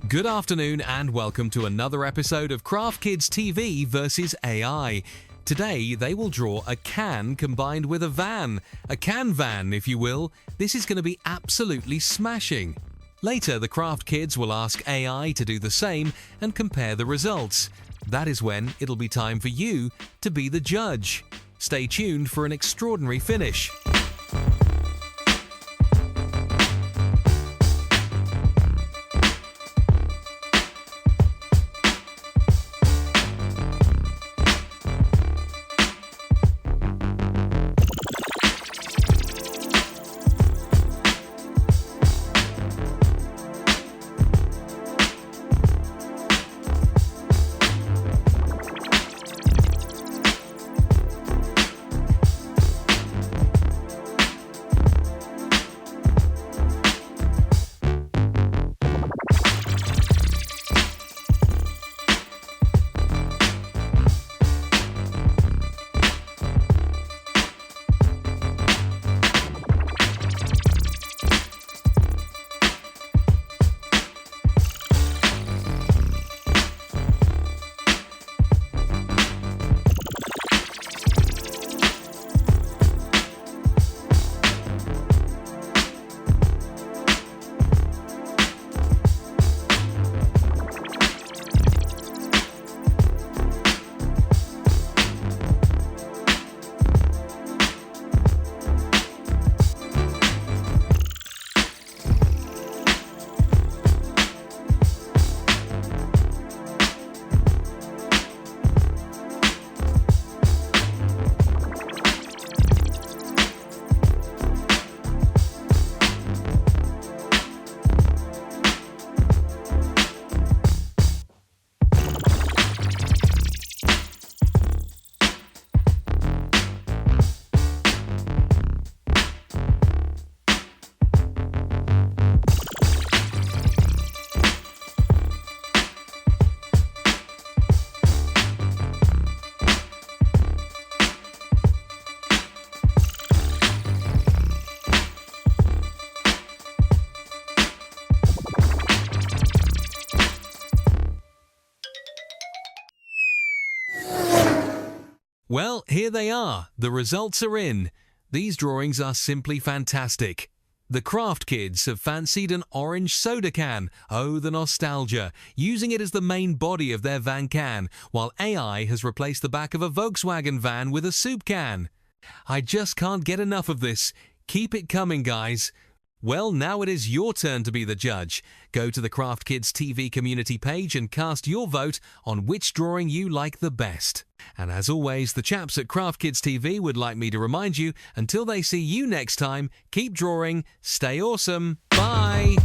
Good afternoon and welcome to another episode of Craft Kids TV versus AI. Today they will draw a can combined with a van. A CanVan, if you will. This is going to be absolutely smashing. Later, the Craft Kids will ask AI to do the same and compare the results. That is when it'll be time for you to be the judge. Stay tuned for an extraordinary finish. Well, here they are. The results are in. These drawings are simply fantastic. The Craft Kids have fancied an orange soda can, oh the nostalgia, using it as the main body of their van can, while AI has replaced the back of a Volkswagen van with a soup can. I just can't get enough of this. Keep it coming, guys. Well, now it is your turn to be the judge. Go to the Craft Kids TV community page and cast your vote on which drawing you like the best. And as always, the chaps at Craft Kids TV would like me to remind you, until they see you next time, keep drawing, stay awesome, bye!